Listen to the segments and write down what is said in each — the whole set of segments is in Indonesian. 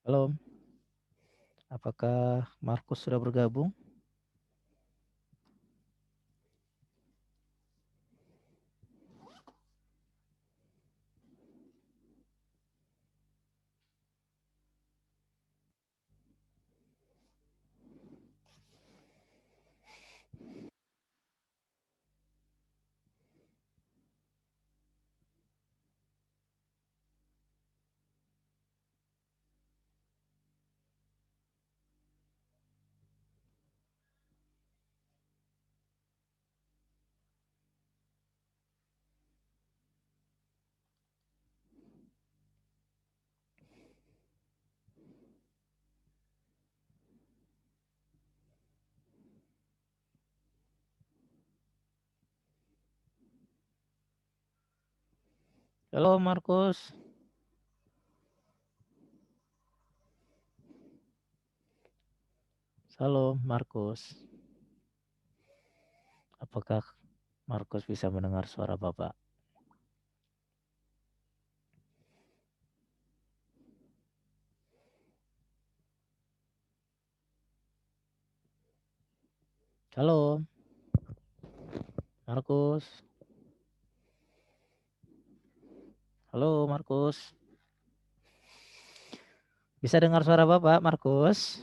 Halo, apakah Markus sudah bergabung? Halo Markus. Halo Markus. Apakah Markus bisa mendengar suara Bapak? Halo, Markus. Halo Markus. Bisa dengar suara Bapak, Markus?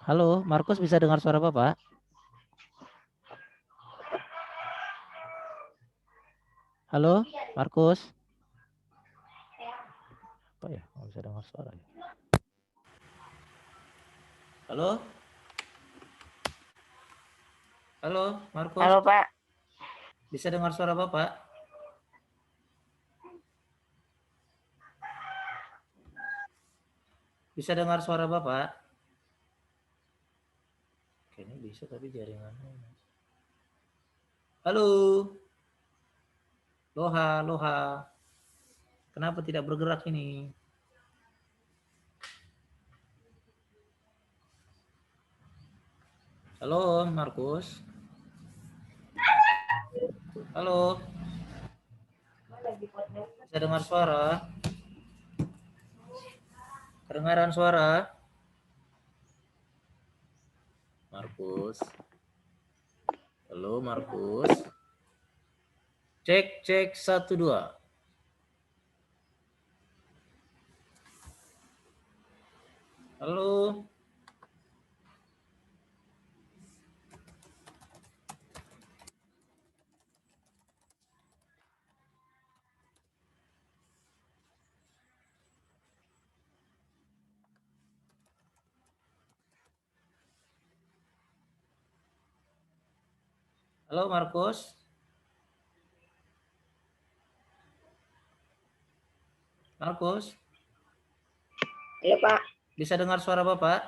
Halo, Markus bisa dengar suara Bapak? Halo, Markus. Apa ya? Nggak bisa dengar suara ya? Halo? Halo, Markus. Halo Pak. Bisa dengar suara Bapak? Bisa dengar suara Bapak? Kayaknya bisa tapi jaringannya. Halo. Loha, loha. Kenapa tidak bergerak ini? Halo, Markus. Halo. Bisa dengar suara? Kedengaran suara? Markus. Halo, Markus. Cek, cek, 1, 2. Halo. Halo, Markus. Markus. Iya Pak. Bisa dengar suara Bapak?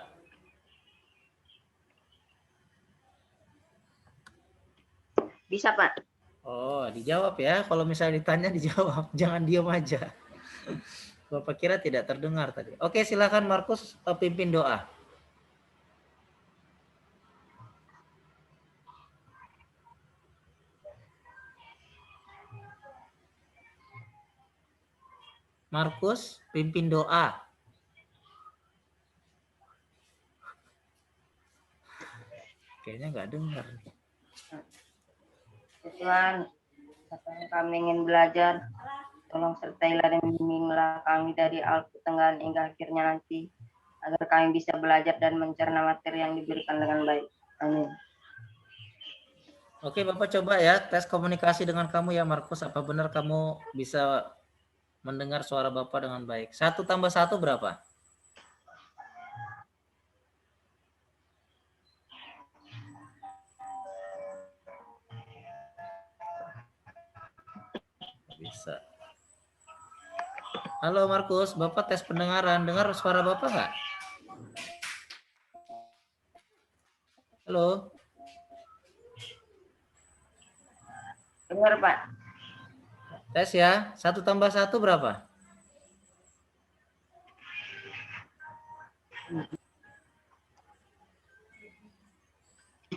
Bisa Pak. Oh, dijawab ya. Kalau misalnya ditanya dijawab. Jangan diam aja. Bapak kira tidak terdengar tadi. Oke, silakan Markus pimpin doa. Markus, pimpin doa. Kayaknya nggak dengar nih. Tuhan, kami ingin belajar. Tolong sertailah dan bimbinglah kami dari awal pertengahan hingga akhirnya nanti, agar kami bisa belajar dan mencerna materi yang diberikan dengan baik. Amin. Oke, Bapak coba ya tes komunikasi dengan kamu ya, Markus. Apa benar kamu bisa mendengar suara Bapak dengan baik? 1 tambah 1 berapa? Bisa. Halo Markus, Bapak tes pendengaran. Dengar suara Bapak nggak? Halo? Dengar Pak. Tes ya. 1 tambah 1 berapa?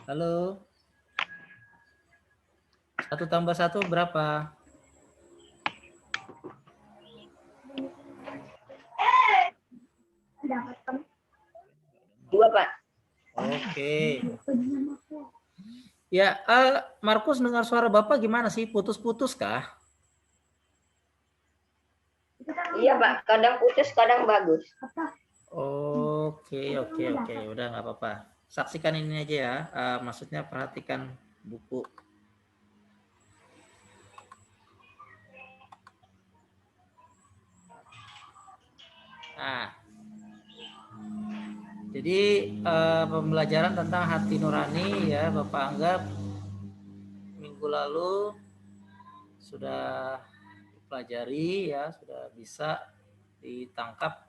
Halo? 1 tambah 1 berapa? 2, Pak. Oke. Ya, Markus dengar suara Bapak gimana sih? Putus-putus kah? Iya, Pak. Kadang putus, kadang bagus. Oke. Udah nggak apa-apa. Saksikan ini aja ya. Maksudnya perhatikan buku. Nah, jadi pembelajaran tentang hati nurani ya Bapak anggap minggu lalu sudah dipelajari ya, sudah bisa ditangkap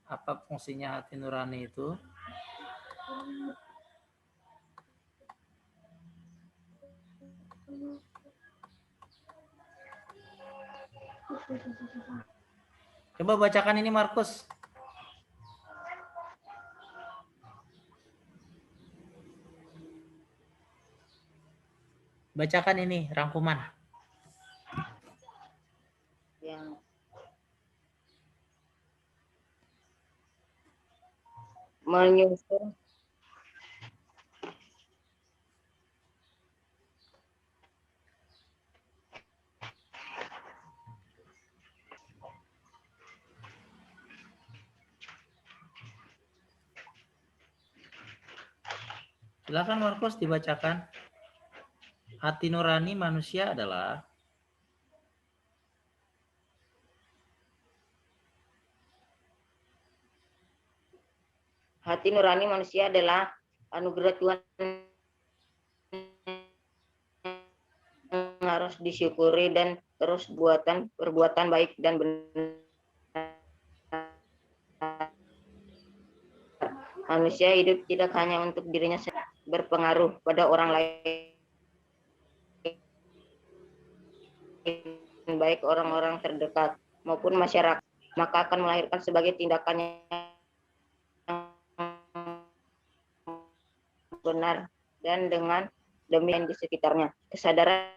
apa fungsinya hati nurani itu. Coba bacakan ini Markus. Bacakan ini rangkuman. Yang menyusun Silakan Markus dibacakan. Hati nurani manusia adalah hati nurani manusia adalah anugerah Tuhan yang harus disyukuri dan terus perbuatan baik dan benar. Manusia hidup tidak hanya untuk dirinya sendiri, berpengaruh pada orang lain, baik orang-orang terdekat maupun masyarakat, maka akan melahirkan sebagai tindakan yang benar dan dengan demikian di sekitarnya. Kesadaran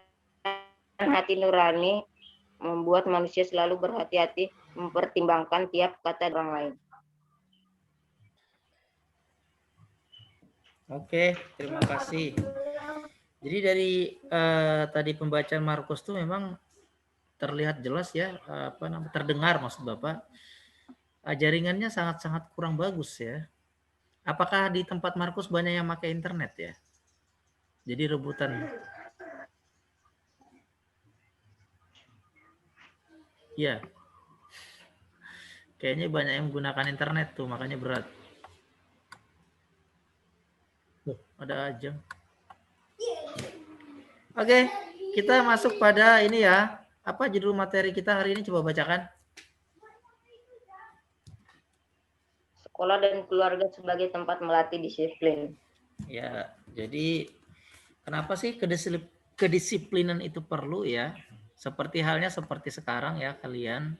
hati nurani membuat manusia selalu berhati-hati mempertimbangkan tiap kata orang lain. Oke, terima kasih. Jadi dari tadi pembacaan Markus tuh memang terlihat jelas ya, terdengar maksud Bapak, jaringannya sangat-sangat kurang bagus ya. Apakah di tempat Markus banyak yang pakai internet ya? Jadi rebutan. Ya. Kayaknya banyak yang menggunakan internet tuh, makanya berat. Ada aja. Oke, kita masuk pada ini ya. Apa judul materi kita hari ini? Coba bacakan. Sekolah dan keluarga sebagai tempat melatih disiplin. Ya, jadi kenapa sih kedisiplinan itu perlu ya? Seperti halnya seperti sekarang ya kalian.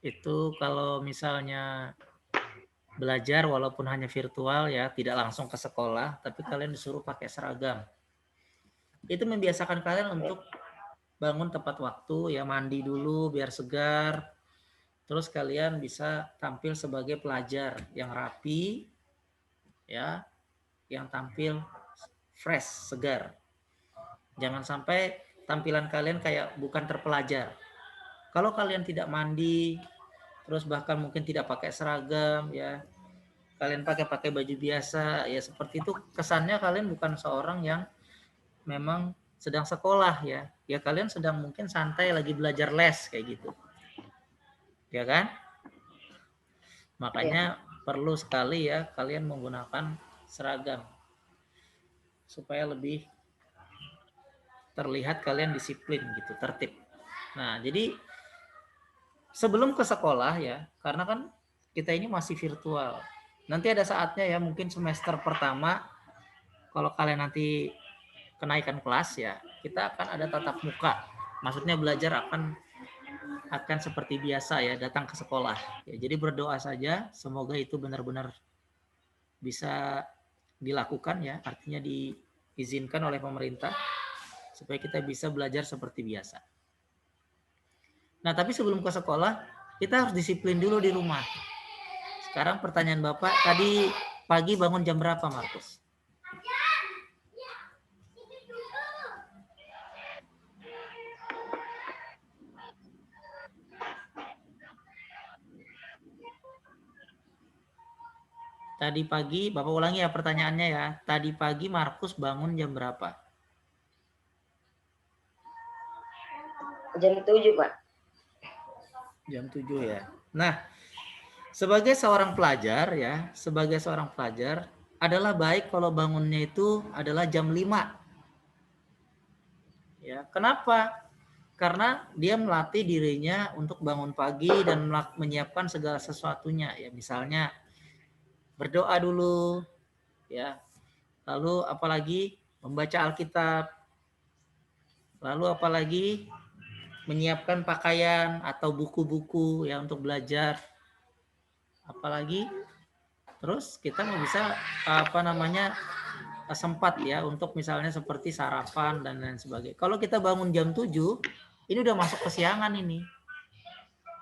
Itu kalau misalnya belajar walaupun hanya virtual ya, tidak langsung ke sekolah, tapi kalian disuruh pakai seragam. Itu membiasakan kalian untuk bangun tepat waktu, ya mandi dulu biar segar. Terus kalian bisa tampil sebagai pelajar yang rapi, ya, yang tampil fresh, segar. Jangan sampai tampilan kalian kayak bukan terpelajar. Kalau kalian tidak mandi, terus bahkan mungkin tidak pakai seragam, ya, kalian pakai baju biasa, ya seperti itu kesannya kalian bukan seorang yang memang sedang sekolah ya. Ya kalian sedang mungkin santai lagi belajar les kayak gitu. Ya kan? Makanya perlu sekali ya kalian menggunakan seragam supaya lebih terlihat kalian disiplin gitu, tertib. Nah, jadi sebelum ke sekolah ya, karena kan kita ini masih virtual. Nanti ada saatnya ya, mungkin semester pertama kalau kalian nanti kenaikan kelas ya, kita akan ada tatap muka. Maksudnya belajar akan seperti biasa ya, datang ke sekolah. Ya, jadi berdoa saja, semoga itu benar-benar bisa dilakukan ya, artinya diizinkan oleh pemerintah supaya kita bisa belajar seperti biasa. Nah, tapi sebelum ke sekolah, kita harus disiplin dulu di rumah. Sekarang pertanyaan Bapak, tadi pagi bangun jam berapa, Markus? Tadi pagi, Bapak ulangi ya pertanyaannya ya. Tadi pagi Markus bangun jam berapa? Jam 7, Pak. Jam 7 ya. Nah, sebagai seorang pelajar ya, sebagai seorang pelajar adalah baik kalau bangunnya itu adalah jam 5. Ya, kenapa? Karena dia melatih dirinya untuk bangun pagi dan menyiapkan segala sesuatunya ya, misalnya berdoa dulu ya. Lalu apalagi membaca Alkitab. Lalu apalagi menyiapkan pakaian atau buku-buku ya untuk belajar. Apalagi terus kita mau bisa sempat ya untuk misalnya seperti sarapan dan lain sebagainya. Kalau kita bangun jam 7, ini udah masuk kesiangan ini.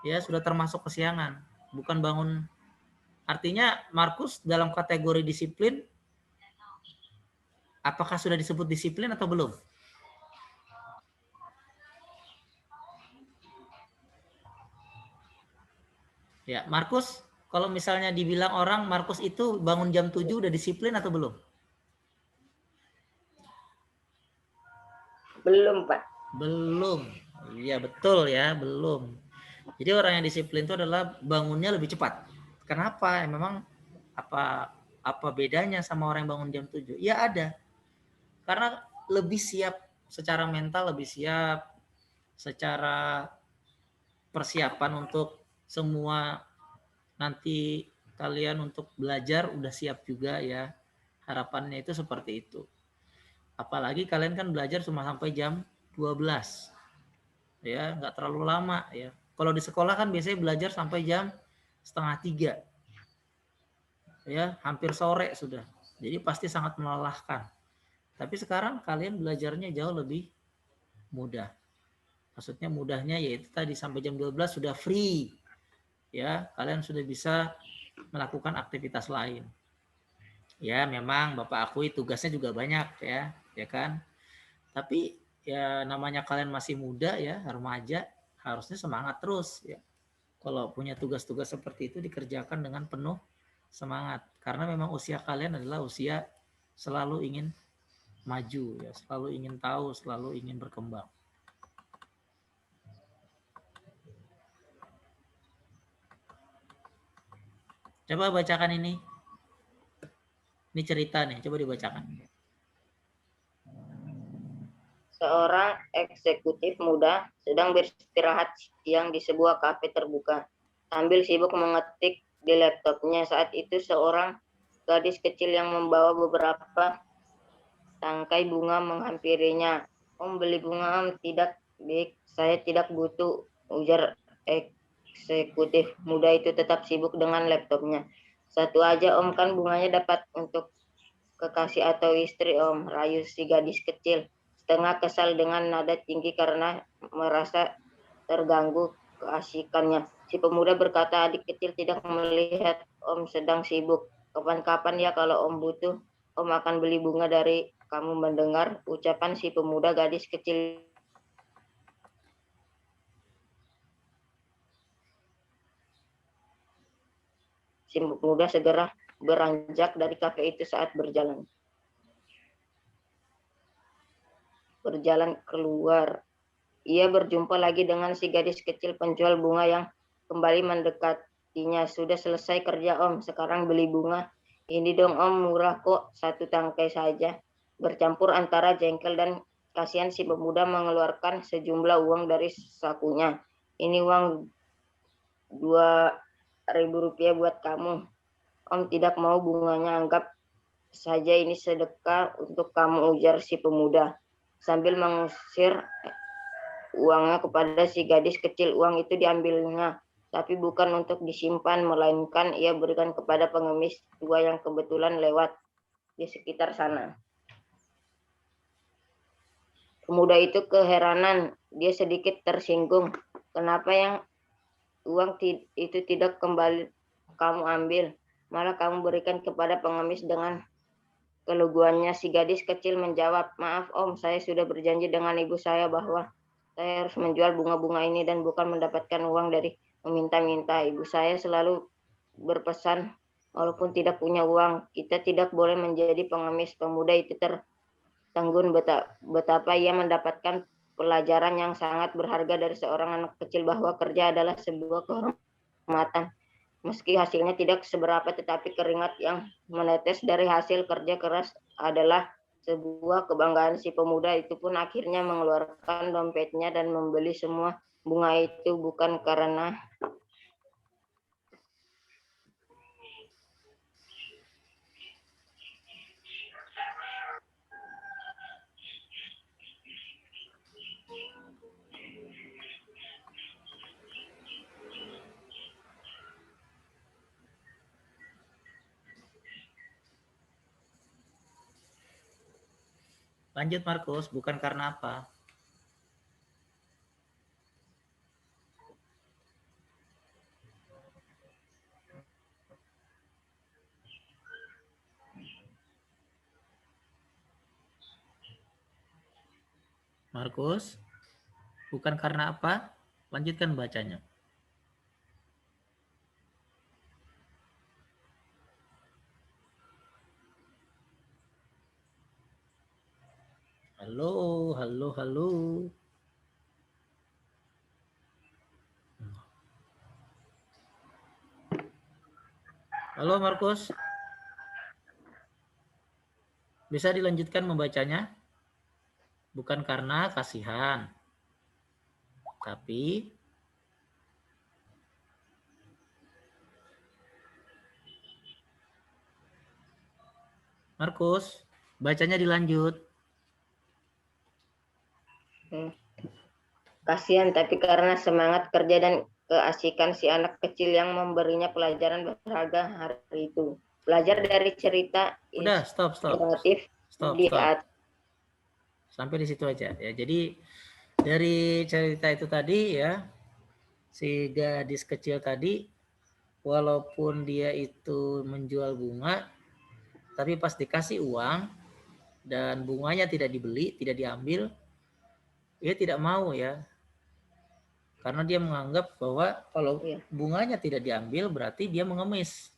Ya, sudah termasuk kesiangan. Bukan bangun. Artinya Markus dalam kategori disiplin, apakah sudah disebut disiplin atau belum? Ya, Markus, kalau misalnya dibilang orang Markus itu bangun jam 7 udah disiplin atau belum? Belum, Pak. Belum. Iya, betul ya, belum. Jadi orang yang disiplin itu adalah bangunnya lebih cepat. Kenapa? Memang apa bedanya sama orang yang bangun jam 7? Ya ada. Karena lebih siap secara mental, lebih siap secara persiapan untuk semua nanti kalian untuk belajar udah siap juga ya. Harapannya itu seperti itu. Apalagi kalian kan belajar cuma sampai jam 12. Ya, nggak terlalu lama ya. Kalau di sekolah kan biasanya belajar sampai jam setengah 3. Ya, hampir sore sudah. Jadi pasti sangat melelahkan. Tapi sekarang kalian belajarnya jauh lebih mudah. Maksudnya mudahnya yaitu tadi sampai jam 12 sudah free. Ya, kalian sudah bisa melakukan aktivitas lain. Ya, memang Bapak akui tugasnya juga banyak ya kan? Tapi ya namanya kalian masih muda ya, remaja, harusnya semangat terus ya. Kalau punya tugas-tugas seperti itu dikerjakan dengan penuh semangat. Karena memang usia kalian adalah usia selalu ingin maju ya, selalu ingin tahu, selalu ingin berkembang. Coba bacakan ini. Ini cerita nih, coba dibacakan. Seorang eksekutif muda sedang beristirahat siang di sebuah kafe terbuka, sambil sibuk mengetik di laptopnya. Saat itu seorang gadis kecil yang membawa beberapa tangkai bunga menghampirinya. Om, beli bunga, Om. Tidak, Bik, saya tidak butuh, ujar eksekutif muda itu tetap sibuk dengan laptopnya. Satu aja, Om, kan bunganya dapat untuk kekasih atau istri, Om, rayu si gadis kecil, setengah kesal dengan nada tinggi karena merasa terganggu keasikannya. Si pemuda berkata, adik kecil tidak melihat Om sedang sibuk. Kapan-kapan ya kalau Om butuh, Om akan beli bunga dari kamu. Mendengar ucapan si pemuda, gadis kecil si pemuda segera beranjak dari kafe itu. Saat berjalan keluar, ia berjumpa lagi dengan si gadis kecil penjual bunga yang kembali mendekatinya. Sudah selesai kerja, Om. Sekarang beli bunga. Ini dong, Om. Murah kok. Satu tangkai saja. Bercampur antara jengkel dan kasihan, si pemuda mengeluarkan sejumlah uang dari sakunya. Ini uang 2.000 rupiah buat kamu. Om tidak mau bunganya, anggap saja ini sedekah untuk kamu, ujar si pemuda sambil mengusir uangnya kepada si gadis kecil. Uang itu diambilnya, tapi bukan untuk disimpan, melainkan ia berikan kepada pengemis tua yang kebetulan lewat di sekitar sana. Pemuda itu keheranan, dia sedikit tersinggung. Kenapa yang uang itu tidak kembali kamu ambil, malah kamu berikan kepada pengemis dengan keluguannya. Si gadis kecil menjawab, maaf om, saya sudah berjanji dengan ibu saya bahwa saya harus menjual bunga-bunga ini dan bukan mendapatkan uang dari meminta-minta. Ibu saya selalu berpesan, walaupun tidak punya uang, kita tidak boleh menjadi pengemis. Pemuda itu tertegun betapa ia mendapatkan pelajaran yang sangat berharga dari seorang anak kecil bahwa kerja adalah sebuah kehormatan. Meski hasilnya tidak seberapa, tetapi keringat yang menetes dari hasil kerja keras adalah sebuah kebanggaan. Si pemuda itu pun akhirnya mengeluarkan dompetnya dan membeli semua bunga itu bukan karena Lanjut Markus, bukan karena apa? Markus, bukan karena apa? Lanjutkan bacanya. Halo, halo, halo. Halo Markus, bisa dilanjutkan membacanya? Bukan karena kasihan, tapi Markus, bacanya dilanjut. kasihan, tapi karena semangat kerja dan keasikan si anak kecil yang memberinya pelajaran berharga hari itu. Belajar dari cerita Udah, stop. inspiratif di atas. Sampai di situ aja ya. Jadi dari cerita itu tadi ya, si gadis kecil tadi walaupun dia itu menjual bunga, tapi pas dikasih uang dan bunganya tidak dibeli, tidak diambil, dia tidak mau ya. Karena dia menganggap bahwa kalau bunganya tidak diambil berarti dia mengemis.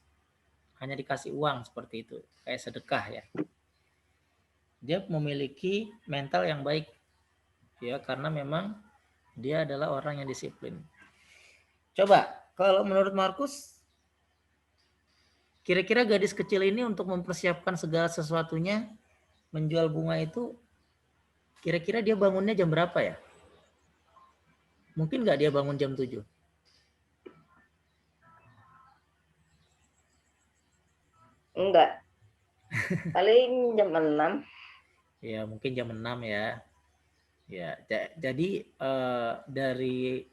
Hanya dikasih uang seperti itu, kayak sedekah ya. Dia memiliki mental yang baik ya, karena memang dia adalah orang yang disiplin. Coba kalau menurut Markus, kira-kira gadis kecil ini untuk mempersiapkan segala sesuatunya menjual bunga itu, kira-kira dia bangunnya jam berapa ya? Mungkin nggak dia bangun jam 7? Enggak. Paling jam 6. Ya, mungkin jam 6 ya. Ya, jadi dari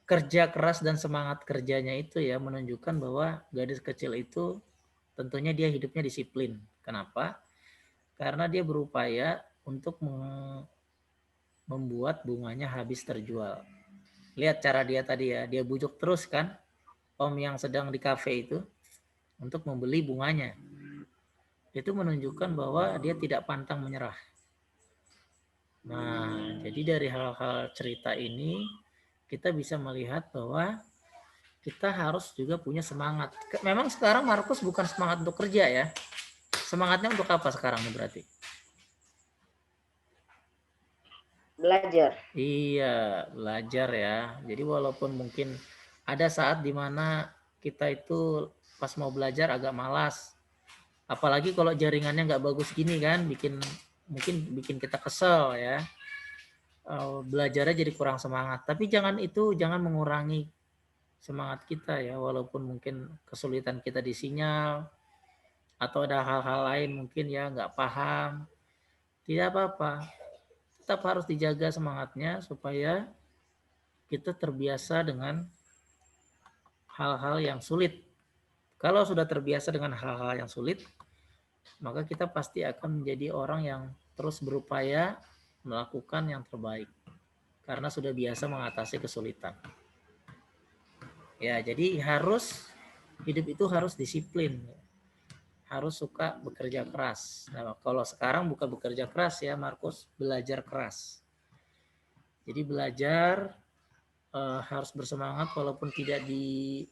kerja keras dan semangat kerjanya itu ya menunjukkan bahwa gadis kecil itu tentunya dia hidupnya disiplin. Kenapa? Karena dia berupaya untuk membuat bunganya habis terjual. Lihat cara dia tadi ya, dia bujuk terus kan om yang sedang di kafe itu untuk membeli bunganya. Itu menunjukkan bahwa dia tidak pantang menyerah. Nah, jadi dari hal-hal cerita ini kita bisa melihat bahwa kita harus juga punya semangat. Memang sekarang Markus bukan semangat untuk kerja ya. Semangatnya untuk apa sekarang berarti? Belajar. Iya, belajar ya. Jadi walaupun mungkin ada saat dimana kita itu pas mau belajar agak malas. Apalagi kalau jaringannya nggak bagus gini kan, mungkin bikin kita kesel ya. Belajarnya jadi kurang semangat. Tapi jangan mengurangi semangat kita ya, walaupun mungkin kesulitan kita di sinyal atau ada hal-hal lain mungkin ya nggak paham, tidak apa-apa, tetap harus dijaga semangatnya supaya kita terbiasa dengan hal-hal yang sulit. Kalau sudah terbiasa dengan hal-hal yang sulit, maka kita pasti akan menjadi orang yang terus berupaya melakukan yang terbaik karena sudah biasa mengatasi kesulitan. Ya, jadi harus Hidup itu harus disiplin, harus suka bekerja keras. Nah, kalau sekarang bukan bekerja keras ya, Markus, belajar keras. Jadi belajar harus bersemangat walaupun tidak di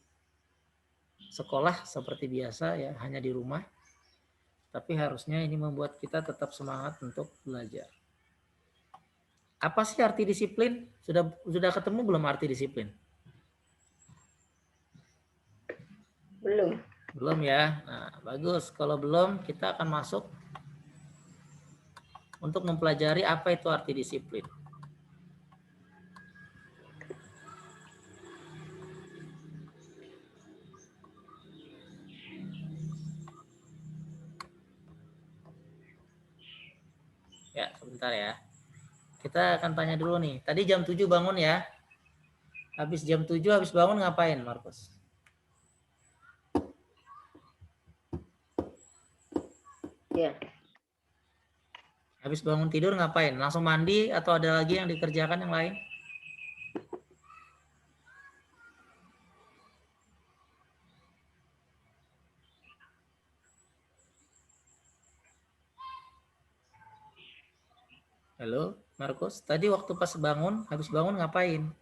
sekolah seperti biasa ya, hanya di rumah. Tapi harusnya ini membuat kita tetap semangat untuk belajar. Apa sih arti disiplin? Sudah ketemu belum arti disiplin? Belum. Belum ya? Nah, bagus. Kalau belum, kita akan masuk untuk mempelajari apa itu arti disiplin. Ya, sebentar ya. Kita akan tanya dulu nih. Tadi jam 7 bangun ya. Habis jam 7 habis bangun ngapain, Markus? Ya. Habis bangun tidur ngapain? Langsung mandi atau ada lagi yang dikerjakan yang lain? Halo, Markus. Tadi waktu pas bangun, habis bangun ngapain?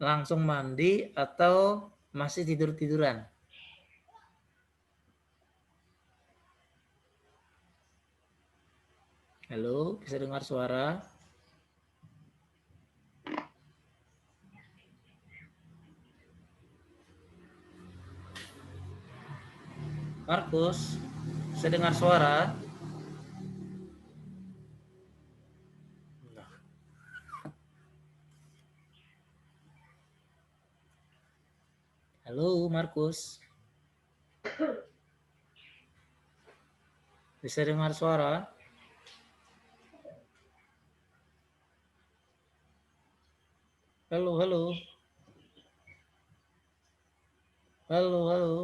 Langsung mandi atau masih tidur-tiduran? Halo, bisa dengar suara? Markus, bisa dengar suara? Halo, Markus. Bisa dengar suara? Halo, halo. Halo, halo.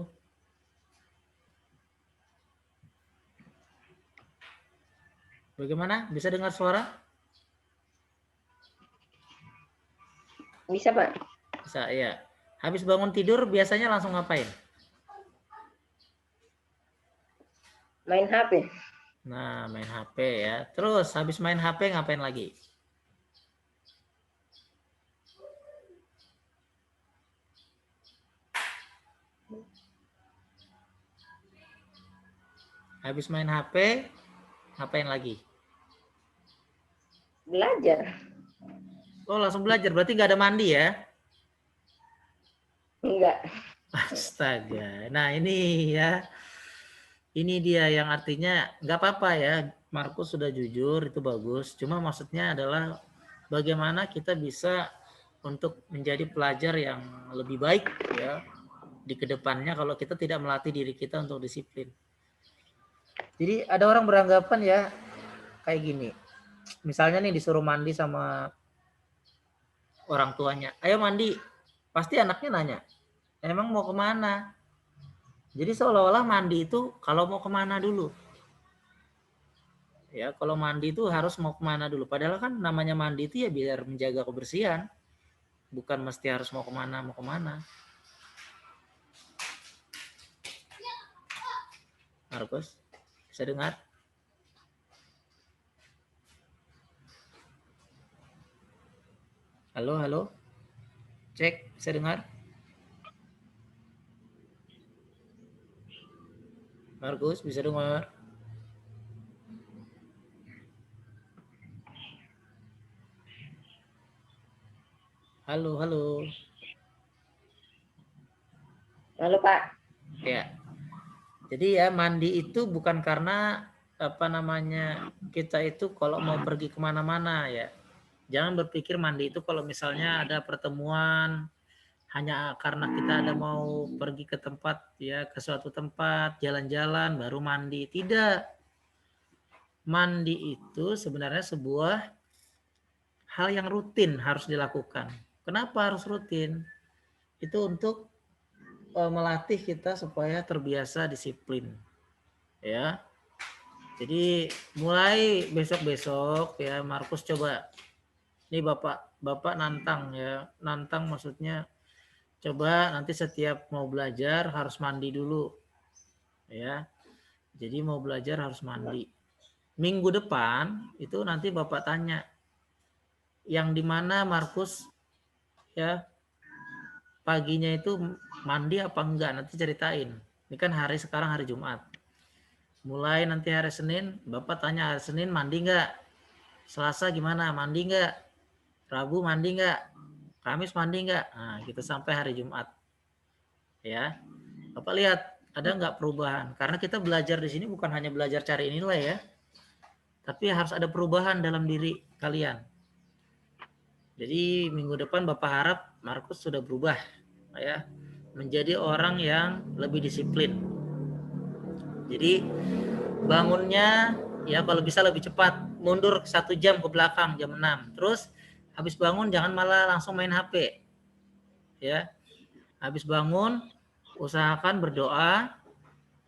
Bagaimana? Bisa dengar suara? Bisa, Pak. Bisa, ya. Habis bangun tidur biasanya langsung ngapain? Main HP. Nah, main HP ya. Terus habis main HP ngapain lagi? Habis main HP ngapain lagi? Belajar. Oh, langsung belajar. Berarti nggak ada mandi ya? Enggak. Astaga. Nah, ini ya. Ini dia yang artinya nggak apa-apa ya. Markus sudah jujur, itu bagus. Cuma maksudnya adalah bagaimana kita bisa untuk menjadi pelajar yang lebih baik ya di kedepannya kalau kita tidak melatih diri kita untuk disiplin. Jadi ada orang beranggapan ya kayak gini. Misalnya nih disuruh mandi sama orang tuanya. Ayo mandi. Pasti anaknya nanya, emang mau kemana? Jadi seolah-olah mandi itu kalau mau kemana dulu. Ya, kalau mandi itu harus mau kemana dulu. Padahal kan namanya mandi itu ya biar menjaga kebersihan. Bukan mesti harus mau kemana. Markus, bisa dengar? Halo, halo. Cek, bisa dengar? Markus, bisa dengar? Halo, halo. Halo, Pak. Ya. Jadi ya mandi itu bukan karena apa namanya kita itu kalau mau pergi kemana-mana ya. Jangan berpikir mandi itu kalau misalnya ada pertemuan hanya karena kita ada mau pergi ke tempat ya ke suatu tempat jalan-jalan baru mandi. Tidak. Mandi itu sebenarnya sebuah hal yang rutin harus dilakukan. Kenapa harus rutin? Itu untuk melatih kita supaya terbiasa disiplin. Ya. Jadi mulai besok-besok ya Markus coba. Ini Bapak nantang ya. Nantang maksudnya coba nanti setiap mau belajar harus mandi dulu. Ya. Jadi mau belajar harus mandi. Minggu depan itu nanti Bapak tanya yang di mana Markus ya paginya itu mandi apa enggak, nanti ceritain. Ini kan sekarang hari Jumat. Mulai nanti hari Senin, Bapak tanya hari Senin mandi enggak? Selasa gimana? Mandi enggak? Rabu mandi enggak? Kamis mandi enggak? Nah, kita sampai hari Jumat. Ya. Bapak lihat ada enggak perubahan? Karena kita belajar di sini bukan hanya belajar cari nilai ya. Tapi harus ada perubahan dalam diri kalian. Jadi minggu depan Bapak harap Markus sudah berubah ya, menjadi orang yang lebih disiplin. Jadi bangunnya ya kalau bisa lebih cepat, mundur 1 jam ke belakang jam 6. Terus habis bangun jangan malah langsung main HP. Ya. Habis bangun usahakan berdoa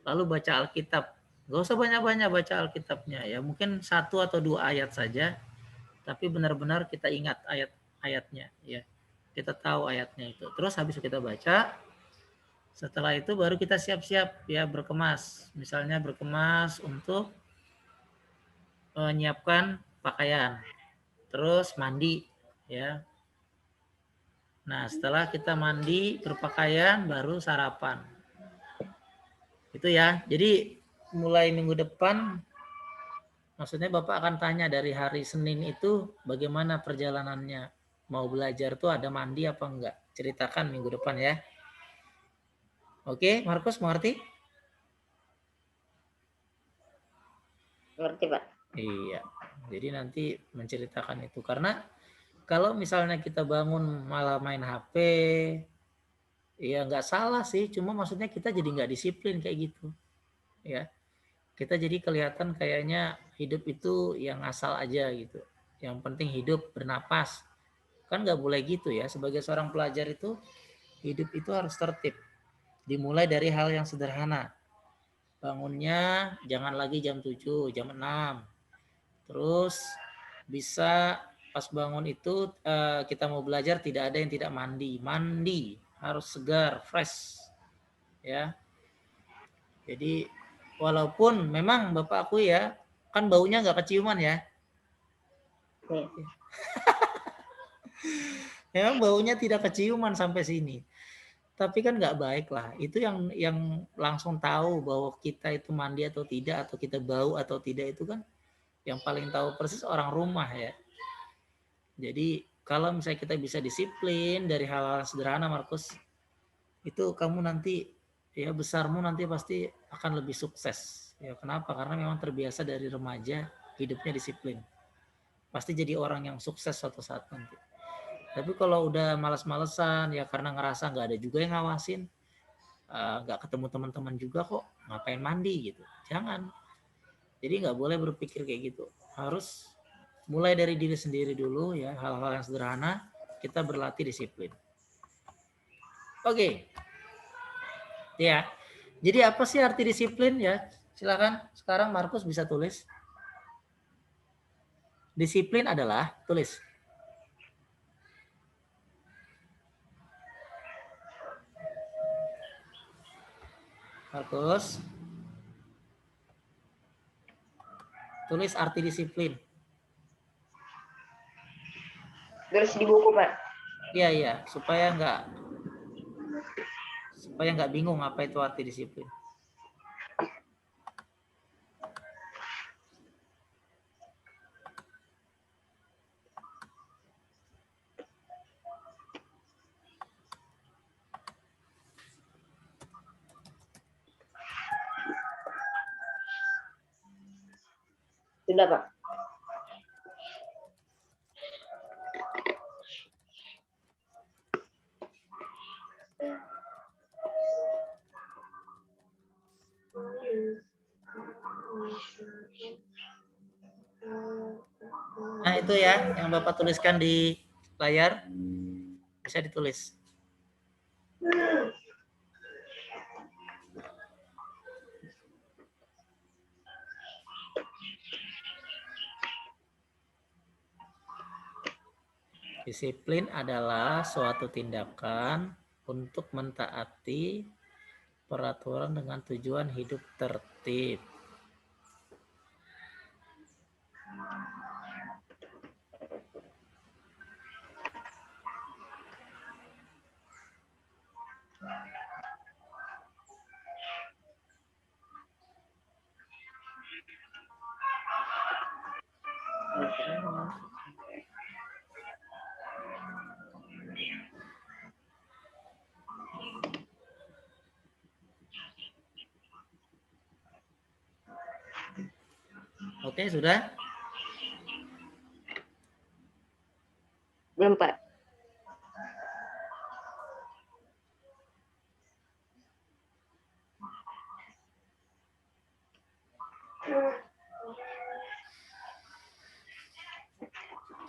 lalu baca Alkitab. Gak usah banyak-banyak baca Alkitabnya ya, mungkin 1 atau 2 ayat saja. Tapi benar-benar kita ingat ayat-ayatnya ya. Kita tahu ayatnya itu. Terus habis kita baca, setelah itu baru kita siap-siap ya berkemas. Misalnya berkemas untuk menyiapkan pakaian. Terus mandi ya. Nah, setelah kita mandi, berpakaian, baru sarapan. Itu ya. Jadi mulai minggu depan maksudnya Bapak akan tanya dari hari Senin itu bagaimana perjalanannya. Mau belajar tuh ada mandi apa enggak? Ceritakan minggu depan ya. Oke, Markus mengerti? Ngerti, Pak. Iya. Jadi nanti menceritakan itu. Karena kalau misalnya kita bangun malah main HP, ya nggak salah sih. Cuma maksudnya kita jadi nggak disiplin kayak gitu. Ya. Kita jadi kelihatan kayaknya hidup itu yang asal aja gitu. Yang penting hidup, bernapas. Kan nggak boleh gitu ya. Sebagai seorang pelajar itu, hidup itu harus tertib. Dimulai dari hal yang sederhana. Bangunnya jangan lagi jam 7, jam 6. Terus bisa pas bangun itu kita mau belajar tidak ada yang tidak mandi. Mandi harus segar, fresh. Ya. Jadi walaupun memang Bapak aku ya, kan baunya nggak keciuman ya. Memang baunya tidak keciuman sampai sini. Tapi kan nggak baik lah. Itu yang langsung tahu bahwa kita itu mandi atau tidak, atau kita bau atau tidak itu kan yang paling tahu persis orang rumah ya. Jadi kalau misalnya kita bisa disiplin dari hal-hal sederhana Markus, itu kamu nanti ya besarmu nanti pasti akan lebih sukses. Ya kenapa? Karena memang terbiasa dari remaja hidupnya disiplin. Pasti jadi orang yang sukses suatu saat nanti. Tapi kalau udah malas-malesan ya karena ngerasa nggak ada juga yang ngawasin, nggak ketemu teman-teman juga kok, ngapain mandi gitu. Jangan. Jadi nggak boleh berpikir kayak gitu. Harus mulai dari diri sendiri dulu ya, hal-hal yang sederhana, kita berlatih disiplin. Oke. Ya. Jadi apa sih arti disiplin ya? Silakan sekarang Markus bisa tulis. Disiplin adalah, tulis. Markus. Tulis arti disiplin. Tulis di buku, Pak. Iya, supaya nggak bingung apa itu arti disiplin. Sudah, Pak. Nah itu ya yang Bapak tuliskan di layar, bisa ditulis. Disiplin adalah suatu tindakan untuk mentaati peraturan dengan tujuan hidup tertib. Oke, sudah? Belum, Pak.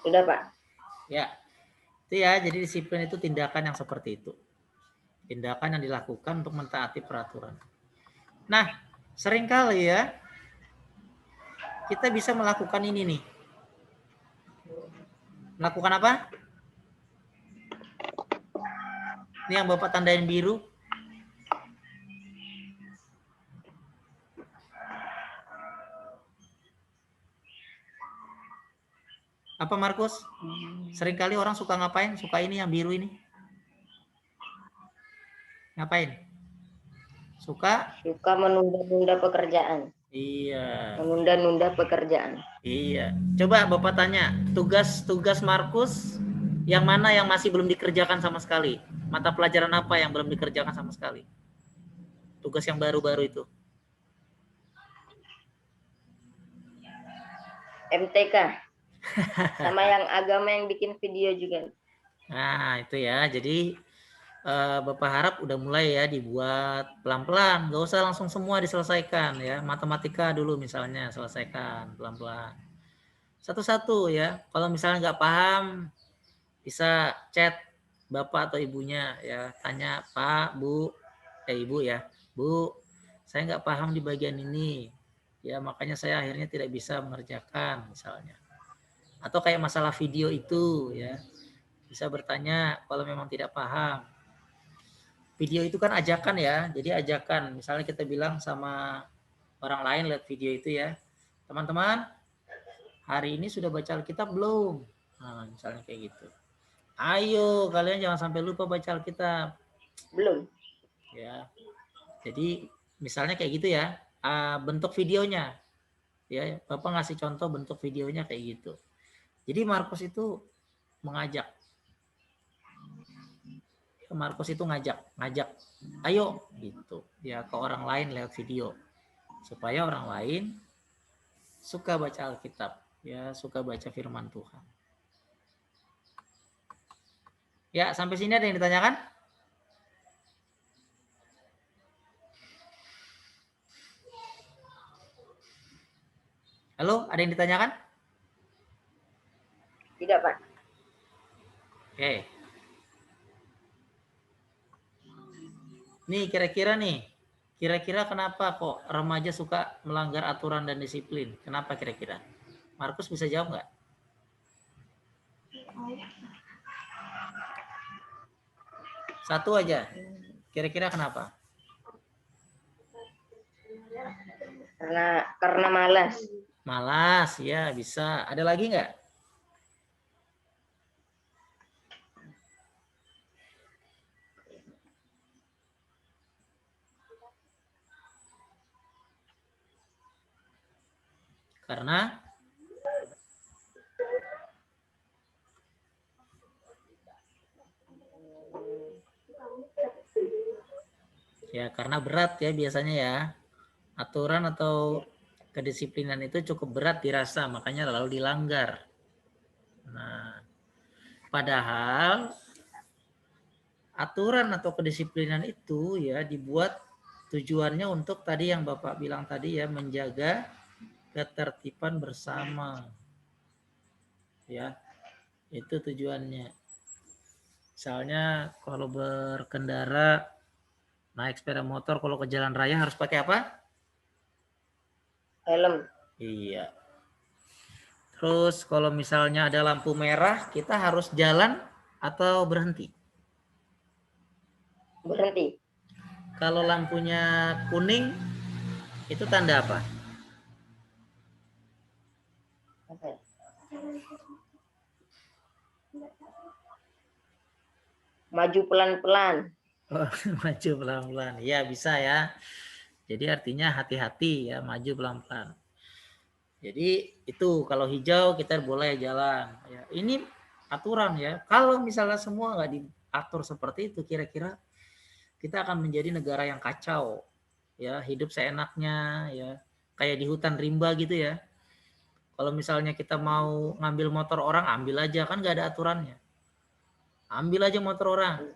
Sudah, Pak. Ya. Itu ya, jadi disiplin itu tindakan yang seperti itu. Tindakan yang dilakukan untuk mentaati peraturan. Nah, seringkali ya, kita bisa melakukan ini nih. Melakukan apa? Ini yang Bapak tandain biru. Apa Markus? Seringkali orang suka ngapain? Suka ini yang biru ini. Ngapain? Suka Menunda-nunda pekerjaan. Iya. Menunda-nunda pekerjaan. Iya. Coba Bapak tanya, tugas Markus yang mana yang masih belum dikerjakan sama sekali? Mata pelajaran apa yang belum dikerjakan sama sekali? Tugas yang baru-baru itu. MTK. Sama yang agama yang bikin video juga. Nah, itu ya. Jadi Bapak harap udah mulai ya dibuat pelan-pelan. Gak usah langsung semua diselesaikan ya. Matematika dulu misalnya selesaikan pelan-pelan. Satu-satu ya. Kalau misalnya nggak paham, bisa chat Bapak atau ibunya ya. Tanya, Pak, Bu, Ibu ya. Bu, saya nggak paham di bagian ini. Ya, makanya saya akhirnya tidak bisa mengerjakan misalnya. Atau kayak masalah video itu ya. Bisa bertanya kalau memang tidak paham. Video itu kan ajakan ya. Jadi ajakan. Misalnya kita bilang sama orang lain lihat video itu ya. Teman-teman, hari ini sudah baca Alkitab belum? Nah, misalnya kayak gitu. Ayo, kalian jangan sampai lupa baca Alkitab. Belum. Ya. Jadi misalnya kayak gitu ya. Bentuk videonya. Ya, Bapak ngasih contoh bentuk videonya kayak gitu. Jadi Markus itu mengajak. Markus itu ngajak, ayo gitu ya ke orang lain lewat video supaya orang lain suka baca Alkitab ya, suka baca firman Tuhan. Ya, sampai sini ada yang ditanyakan? Halo, ada yang ditanyakan? Tidak, Pak. Oke. Nih kira-kira kenapa kok remaja suka melanggar aturan dan disiplin? Kenapa kira-kira? Markus bisa jawab nggak? Satu aja. Kira-kira kenapa? Karena malas. Malas, ya bisa. Ada lagi nggak? Karena ya karena berat ya biasanya ya. Aturan atau kedisiplinan itu cukup berat dirasa, makanya lalu dilanggar. Nah, padahal aturan atau kedisiplinan itu ya dibuat tujuannya untuk tadi yang Bapak bilang tadi ya, menjaga ketertiban bersama. Ya, itu tujuannya. Misalnya kalau berkendara naik sepeda motor kalau ke jalan raya harus pakai apa? Helm. Iya. Terus kalau misalnya ada lampu merah, kita harus jalan atau berhenti? Berhenti. Kalau lampunya kuning, itu tanda apa? Apa ya? Maju pelan-pelan. Oh, maju pelan-pelan. Ya, bisa ya. Jadi artinya hati-hati ya, maju pelan-pelan. Jadi itu kalau hijau kita boleh jalan. Ya, ini aturan ya. Kalau misalnya semua nggak diatur seperti itu, kira-kira kita akan menjadi negara yang kacau. Ya, hidup seenaknya ya. Kayak di hutan rimba gitu ya. Kalau misalnya kita mau ngambil motor orang, ambil aja kan nggak ada aturannya. Ambil aja motor orang.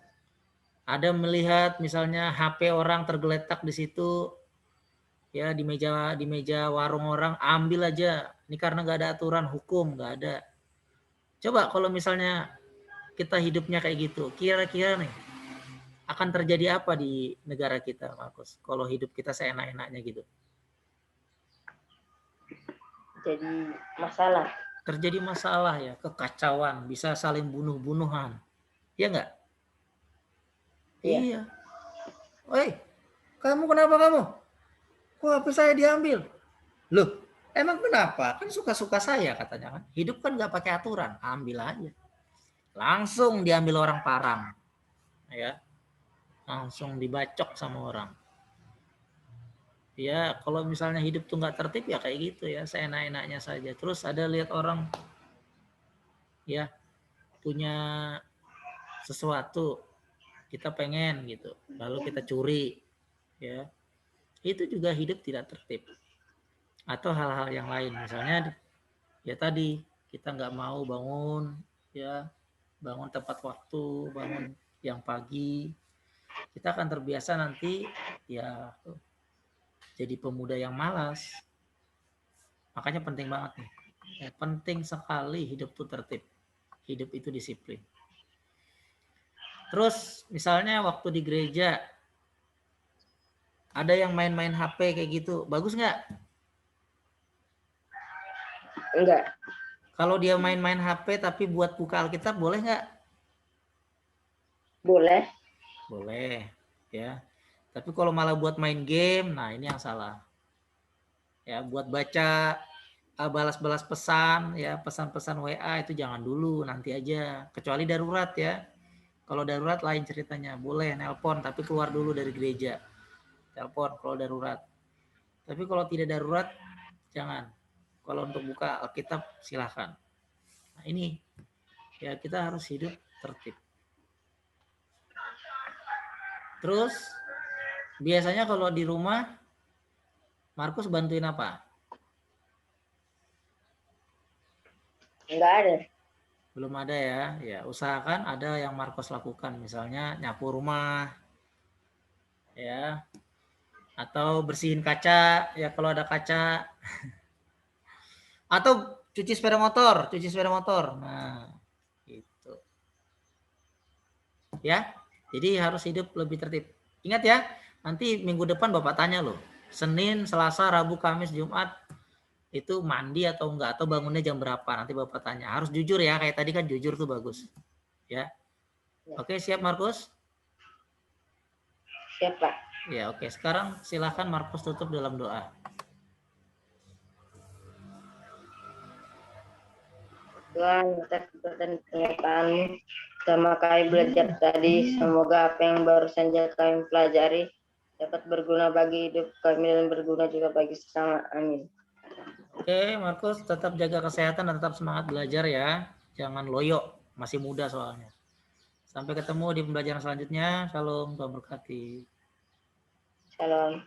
Ada melihat misalnya HP orang tergeletak di situ, ya di meja warung orang, ambil aja. Ini karena nggak ada aturan hukum, nggak ada. Coba kalau misalnya kita hidupnya kayak gitu, kira-kira nih akan terjadi apa di negara kita, Markus? Kalau hidup kita seenak-enaknya gitu. Jadi masalah. Terjadi masalah ya, kekacauan, bisa saling bunuh-bunuhan. Ya nggak? Iya. Iya. Woi, kamu kenapa kamu? Kok HP saya diambil? Loh, emang kenapa? Kan suka-suka saya katanya kan. Hidup kan nggak pakai aturan, ambil aja. Langsung diambil orang parang. Ya, langsung dibacok sama orang. Ya, kalau misalnya hidup tuh nggak tertib ya kayak gitu ya, seenak-enaknya saja. Terus ada lihat orang ya punya sesuatu, kita pengen gitu, lalu kita curi, ya itu juga hidup tidak tertib. Atau hal-hal yang lain, misalnya ya tadi kita nggak mau bangun, ya bangun tepat waktu, bangun yang pagi, kita akan terbiasa nanti ya jadi pemuda yang malas. Makanya penting banget nih, ya, penting sekali hidup itu tertib, hidup itu disiplin. Terus misalnya waktu di gereja ada yang main-main HP kayak gitu, bagus nggak? Enggak. Kalau dia main-main HP tapi buat buka Alkitab, boleh nggak? Boleh. Boleh, ya. Tapi kalau malah buat main game, nah ini yang salah. Ya, buat baca, balas-balas pesan, ya pesan-pesan WA itu jangan dulu, nanti aja. Kecuali darurat ya. Kalau darurat lain ceritanya, boleh nelpon tapi keluar dulu dari gereja. Telepon kalau darurat. Tapi kalau tidak darurat, jangan. Kalau untuk buka Alkitab silahkan. Nah ini ya kita harus hidup tertib. Terus biasanya kalau di rumah Markus bantuin apa? Enggak ada. Belum ada ya. Ya usahakan ada yang Markus lakukan, misalnya nyapu rumah, ya, atau bersihin kaca, ya kalau ada kaca, atau cuci sepeda motor. Nah, gitu. Ya, jadi harus hidup lebih tertib. Ingat ya, nanti minggu depan Bapak tanya loh. Senin, Selasa, Rabu, Kamis, Jumat itu mandi atau enggak, atau bangunnya jam berapa, nanti Bapak tanya. Harus jujur ya, kayak tadi kan jujur tuh bagus. Ya. Oke, siap Markus? Siap, Pak. Ya, oke. Sekarang silakan Markus tutup dalam doa. Tuhan, atas dan pernyataan sama kami belajar tadi, semoga apa yang baru saja kami pelajari dapat berguna bagi hidup kami dan berguna juga bagi sesama. Amin. Oke, Markus tetap jaga kesehatan dan tetap semangat belajar ya. Jangan loyo, masih muda soalnya. Sampai ketemu di pembelajaran selanjutnya. Shalom, Tuhan berkati. Shalom.